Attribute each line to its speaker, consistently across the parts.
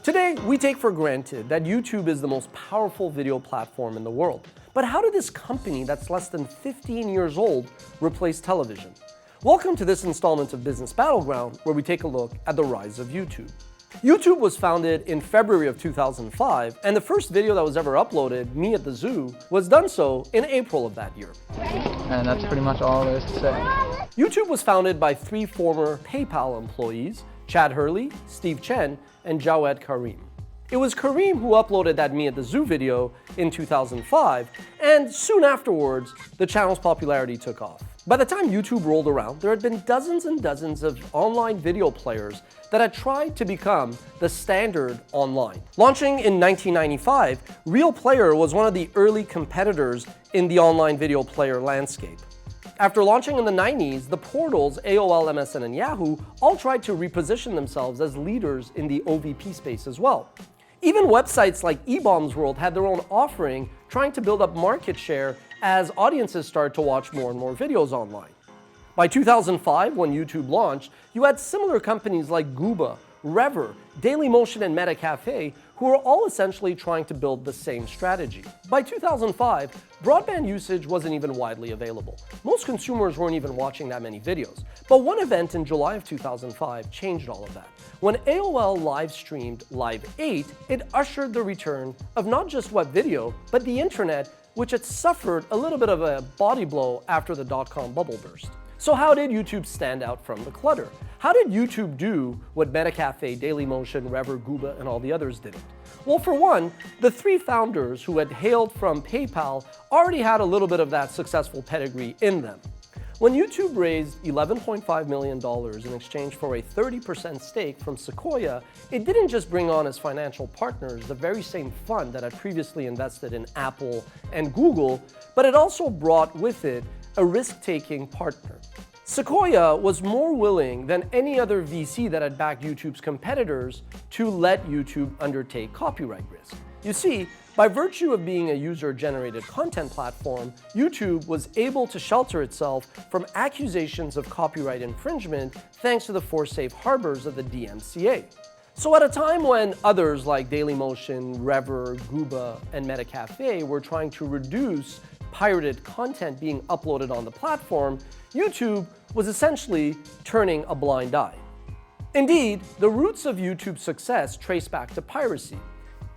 Speaker 1: Today, we take for granted that YouTube is the most powerful video platform in the world. But how did this company that's less than 15 years old replace television? Welcome to this installment of Business Battleground, where we take a look at the rise of YouTube. YouTube was founded in February of 2005, and the first video that was ever uploaded, Me at the Zoo, was done so in April of that year.
Speaker 2: And that's pretty much all there is to say.
Speaker 1: YouTube was founded by three former PayPal employees, Chad Hurley, Steve Chen, and Jawed Karim. It was Karim who uploaded that Me at the Zoo video in 2005, and soon afterwards, the channel's popularity took off. By the time YouTube rolled around, there had been dozens and dozens of online video players that had tried to become the standard online. Launching in 1995, Real Player was one of the early competitors in the online video player landscape. After launching in the 90s, the portals AOL, MSN, and Yahoo all tried to reposition themselves as leaders in the OVP space as well. Even websites like eBaum's World had their own offering, trying to build up market share as audiences started to watch more and more videos online. By 2005, when YouTube launched, you had similar companies like Gooba, Rever, Dailymotion, and MetaCafe, who were all essentially trying to build the same strategy. By 2005, broadband usage wasn't even widely available. Most consumers weren't even watching that many videos. But one event in July of 2005 changed all of that. When AOL live streamed Live 8, it ushered the return of not just web video, but the internet, which had suffered a little bit of a body blow after the dot-com bubble burst. So how did YouTube stand out from the clutter? How did YouTube do what MetaCafe, Dailymotion, Rever, Gooba, and all the others didn't? Well, for one, the three founders who had hailed from PayPal already had a little bit of that successful pedigree in them. When YouTube raised $11.5 million in exchange for a 30% stake from Sequoia, it didn't just bring on as financial partners the very same fund that had previously invested in Apple and Google, but it also brought with it a risk-taking partner. Sequoia was more willing than any other VC that had backed YouTube's competitors to let YouTube undertake copyright risk. You see, by virtue of being a user-generated content platform, YouTube was able to shelter itself from accusations of copyright infringement thanks to the four safe harbors of the DMCA. So at a time when others like Dailymotion, Rever, Gooba, and MetaCafe were trying to reduce pirated content being uploaded on the platform, YouTube was essentially turning a blind eye. Indeed, the roots of YouTube's success trace back to piracy.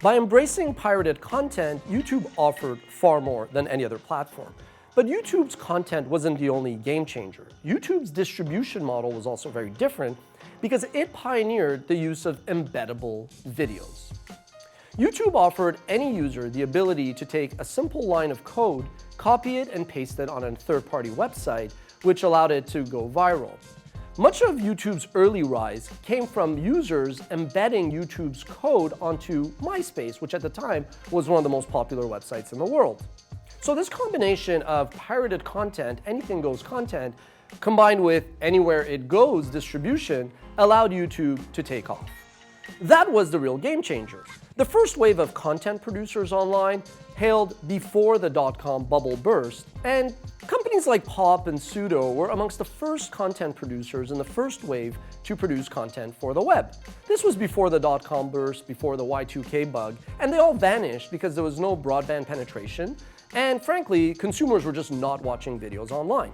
Speaker 1: By embracing pirated content, YouTube offered far more than any other platform. But YouTube's content wasn't the only game changer. YouTube's distribution model was also very different because it pioneered the use of embeddable videos. YouTube offered any user the ability to take a simple line of code, copy it, and paste it on a third-party website, which allowed it to go viral. Much of YouTube's early rise came from users embedding YouTube's code onto MySpace, which at the time was one of the most popular websites in the world. So this combination of pirated content, anything goes content, combined with anywhere it goes distribution, allowed YouTube to take off. That was the real game changer. The first wave of content producers online hailed before the dot-com bubble burst, and companies like Pop and Sudo were amongst the first content producers in the first wave to produce content for the web. This was before the dot-com burst, before the Y2K bug, and they all vanished because there was no broadband penetration, and frankly, consumers were just not watching videos online.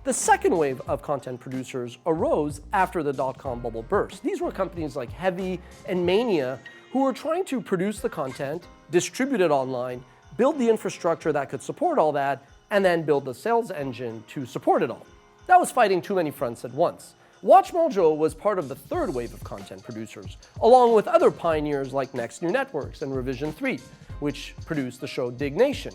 Speaker 1: The second wave of content producers arose after the dot-com bubble burst. These were companies like Heavy and Mania who were trying to produce the content, distribute it online, build the infrastructure that could support all that, and then build the sales engine to support it all. That was fighting too many fronts at once. WatchMojo was part of the third wave of content producers, along with other pioneers like Next New Networks and Revision 3, which produced the show Dig Nation.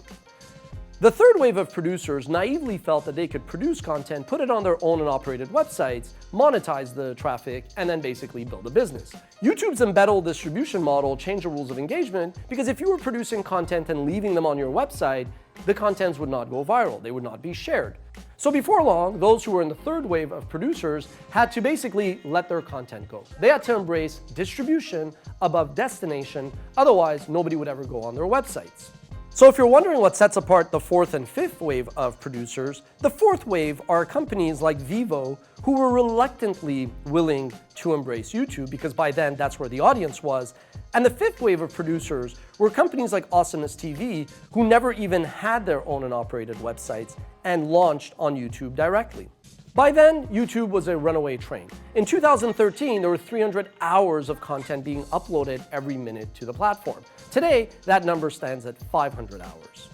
Speaker 1: The third wave of producers naively felt that they could produce content, put it on their own and operated websites, monetize the traffic, and then basically build a business. YouTube's embeddable distribution model changed the rules of engagement because if you were producing content and leaving them on your website, the contents would not go viral, they would not be shared. So before long, those who were in the third wave of producers had to basically let their content go. They had to embrace distribution above destination, otherwise nobody would ever go on their websites. So if you're wondering what sets apart the fourth and fifth wave of producers, the fourth wave are companies like Vivo who were reluctantly willing to embrace YouTube because by then that's where the audience was. And the fifth wave of producers were companies like Awesomeness TV who never even had their owned and operated websites and launched on YouTube directly. By then, YouTube was a runaway train. In 2013, there were 300 hours of content being uploaded every minute to the platform. Today, that number stands at 500 hours.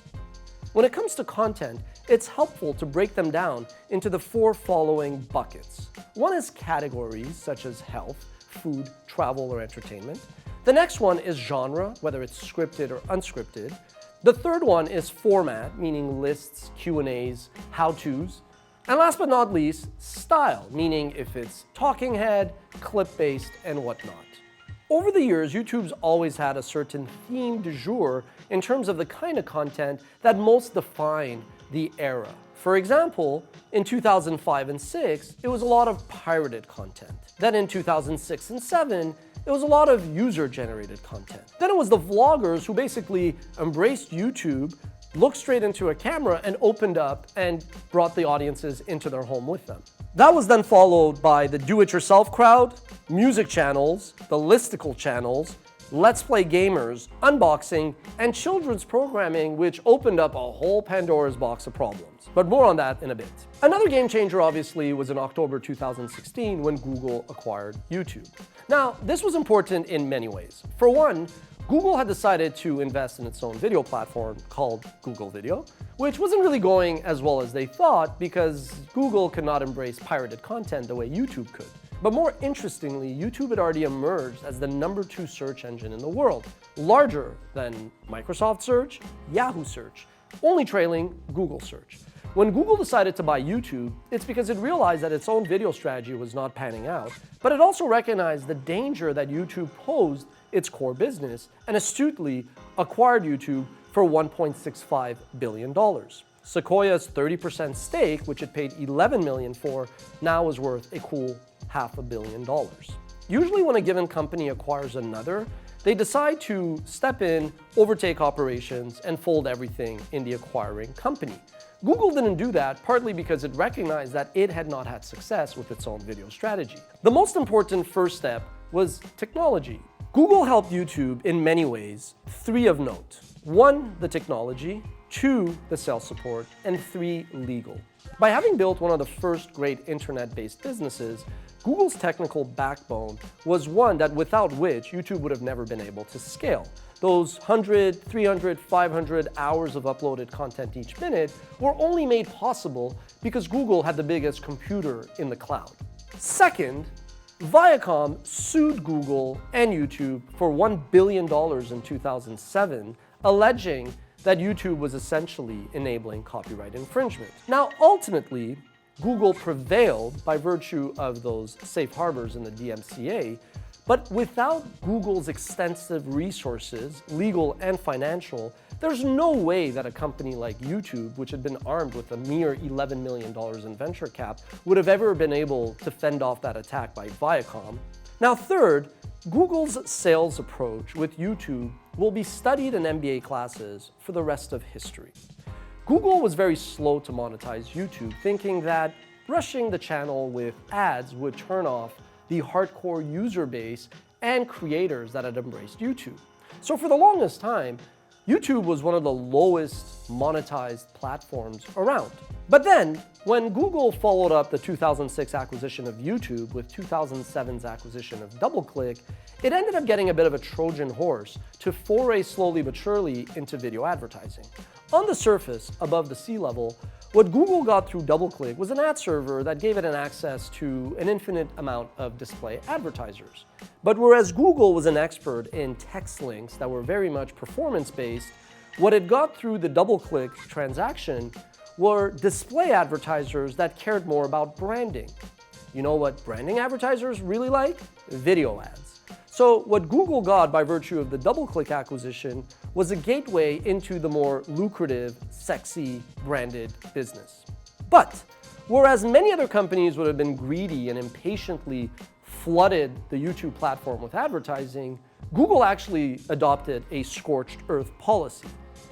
Speaker 1: When it comes to content, it's helpful to break them down into the four following buckets. One is categories such as health, food, travel, or entertainment. The next one is genre, whether it's scripted or unscripted. The third one is format, meaning lists, Q&As, how-tos. And last but not least, style, meaning if it's talking head, clip-based, and whatnot. Over the years, YouTube's always had a certain theme du jour in terms of the kind of content that most define the era. For example, in 2005 and 6, it was a lot of pirated content. Then in 2006 and 7, it was a lot of user-generated content. Then it was the vloggers who basically embraced YouTube, looked straight into a camera and opened up and brought the audiences into their home with them. That was then followed by the do-it-yourself crowd, music channels, the listicle channels, Let's Play gamers, unboxing, and children's programming, which opened up a whole Pandora's box of problems. But more on that in a bit. Another game changer, obviously, was in October 2016 when Google acquired YouTube. Now, this was important in many ways. For one, Google had decided to invest in its own video platform called Google Video, which wasn't really going as well as they thought because Google could not embrace pirated content the way YouTube could. But more interestingly, YouTube had already emerged as the #2 search engine in the world, larger than Microsoft Search, Yahoo Search, only trailing Google Search. When Google decided to buy YouTube, it's because it realized that its own video strategy was not panning out, but it also recognized the danger that YouTube posed its core business and astutely acquired YouTube for $1.65 billion. Sequoia's 30% stake, which it paid $11 million for, now is worth a cool $500 million. Usually when a given company acquires another, they decide to step in, overtake operations, and fold everything in the acquiring company. Google didn't do that, partly because it recognized that it had not had success with its own video strategy. The most important first step was technology. Google helped YouTube in many ways, 3 of note. 1, the technology, 2, the sales support, and 3, legal. By having built one of the first great internet-based businesses, Google's technical backbone was one that without which YouTube would have never been able to scale. Those 100, 300, 500 hours of uploaded content each minute were only made possible because Google had the biggest computer in the cloud. Second, Viacom sued Google and YouTube for $1 billion in 2007, alleging that YouTube was essentially enabling copyright infringement. Now, ultimately, Google prevailed by virtue of those safe harbors in the DMCA, but without Google's extensive resources, legal and financial, there's no way that a company like YouTube, which had been armed with a mere $11 million in venture cap, would have ever been able to fend off that attack by Viacom. Now, third, Google's sales approach with YouTube will be studied in MBA classes for the rest of history. Google was very slow to monetize YouTube, thinking that rushing the channel with ads would turn off the hardcore user base and creators that had embraced YouTube. So for the longest time, YouTube was one of the lowest monetized platforms around. But then, when Google followed up the 2006 acquisition of YouTube with 2007's acquisition of DoubleClick, it ended up getting a bit of a Trojan horse to foray slowly but surely into video advertising. On the surface, above the sea level, what Google got through DoubleClick was an ad server that gave it an access to an infinite amount of display advertisers. But whereas Google was an expert in text links that were very much performance-based, what it got through the DoubleClick transaction were display advertisers that cared more about branding. You know what branding advertisers really like? Video ads. So what Google got by virtue of the DoubleClick acquisition was a gateway into the more lucrative, sexy, branded business. But whereas many other companies would have been greedy and impatiently flooded the YouTube platform with advertising, Google actually adopted a scorched earth policy.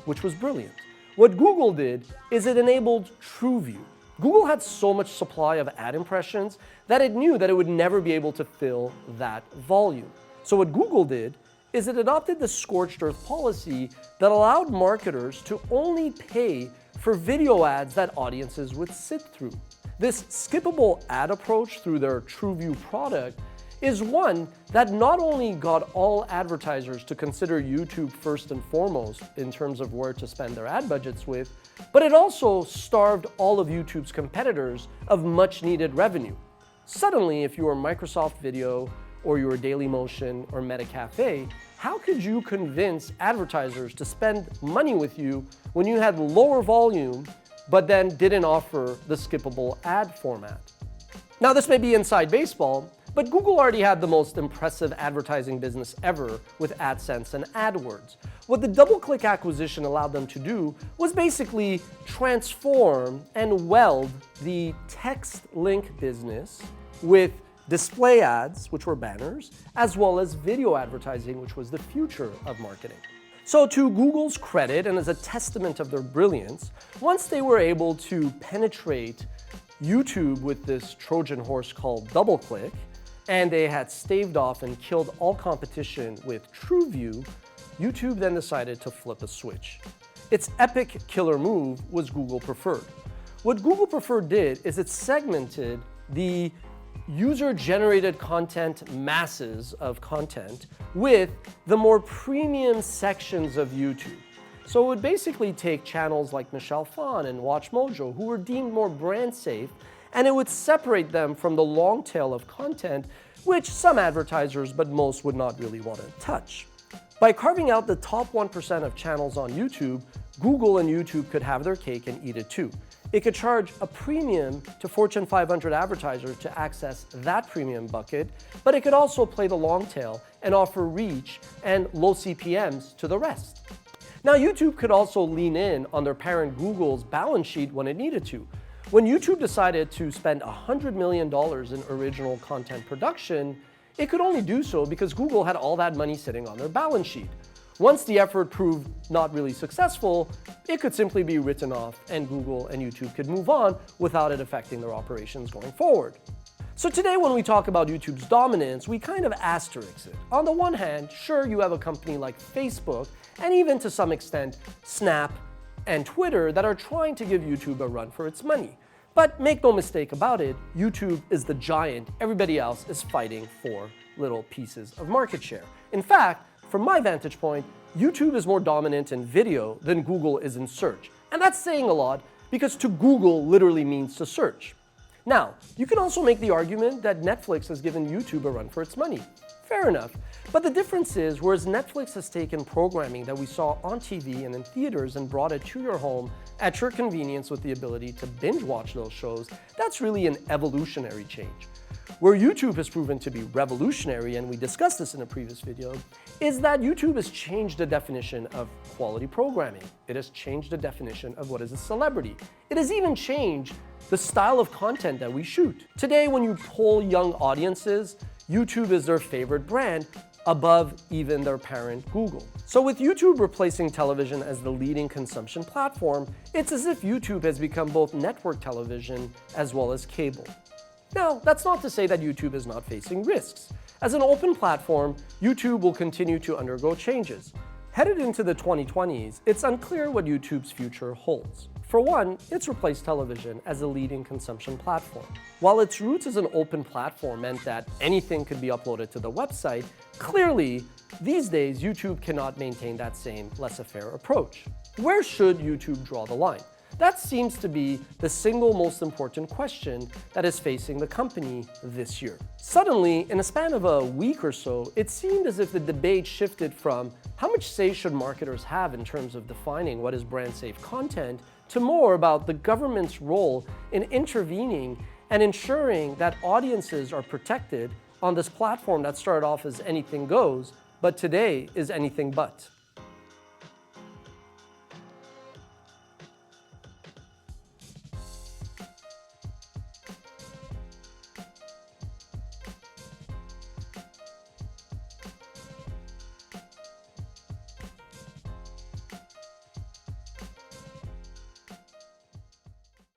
Speaker 1: which was brilliant. What Google did is it enabled TrueView. Google had so much supply of ad impressions that it knew that it would never be able to fill that volume. So what Google did is it adopted the scorched earth policy that allowed marketers to only pay for video ads that audiences would sit through. This skippable ad approach through their TrueView product is one that not only got all advertisers to consider YouTube first and foremost in terms of where to spend their ad budgets with, but it also starved all of YouTube's competitors of much needed revenue. Suddenly, if you were Microsoft Video or you were Dailymotion or MetaCafe, how could you convince advertisers to spend money with you when you had lower volume but then didn't offer the skippable ad format? Now, this may be inside baseball, but Google already had the most impressive advertising business ever with AdSense and AdWords. What the DoubleClick acquisition allowed them to do was basically transform and weld the text link business with display ads, which were banners, as well as video advertising, which was the future of marketing. So to Google's credit, and as a testament of their brilliance, once they were able to penetrate YouTube with this Trojan horse called DoubleClick, and they had staved off and killed all competition with TrueView, YouTube then decided to flip a switch. Its epic killer move was Google Preferred. What Google Preferred did is it segmented the user-generated content masses of content with the more premium sections of YouTube. So it would basically take channels like Michelle Phan and WatchMojo, who were deemed more brand safe, and it would separate them from the long tail of content, which some advertisers, but most, would not really want to touch. By carving out the top 1% of channels on YouTube, Google and YouTube could have their cake and eat it too. It could charge a premium to Fortune 500 advertisers to access that premium bucket, but it could also play the long tail and offer reach and low CPMs to the rest. Now, YouTube could also lean in on their parent Google's balance sheet when it needed to. When YouTube decided to spend $100 million in original content production, it could only do so because Google had all that money sitting on their balance sheet. Once the effort proved not really successful, it could simply be written off and Google and YouTube could move on without it affecting their operations going forward. So today when we talk about YouTube's dominance, we kind of asterisk it. On the one hand, sure, you have a company like Facebook and even to some extent Snap and Twitter that are trying to give YouTube a run for its money. But make no mistake about it, YouTube is the giant. Everybody else is fighting for little pieces of market share. In fact, from my vantage point, YouTube is more dominant in video than Google is in search. And that's saying a lot because to Google literally means to search. Now, you can also make the argument that Netflix has given YouTube a run for its money. Fair enough. But the difference is, whereas Netflix has taken programming that we saw on TV and in theaters and brought it to your home at your convenience with the ability to binge watch those shows, that's really an evolutionary change. Where YouTube has proven to be revolutionary, and we discussed this in a previous video, is that YouTube has changed the definition of quality programming. It has changed the definition of what is a celebrity. It has even changed the style of content that we shoot. Today, when you poll young audiences, YouTube is their favorite brand, above even their parent Google. So with YouTube replacing television as the leading consumption platform, it's as if YouTube has become both network television as well as cable. Now, that's not to say that YouTube is not facing risks. As an open platform, YouTube will continue to undergo changes. Headed into the 2020s, it's unclear what YouTube's future holds. For one, it's replaced television as a leading consumption platform. While its roots as an open platform meant that anything could be uploaded to the website, clearly, these days, YouTube cannot maintain that same laissez-faire approach. Where should YouTube draw the line? That seems to be the single most important question that is facing the company this year. Suddenly, in a span of a week or so, it seemed as if the debate shifted from how much say should marketers have in terms of defining what is brand safe content to more about the government's role in intervening and ensuring that audiences are protected on this platform that started off as anything goes, but today is anything but.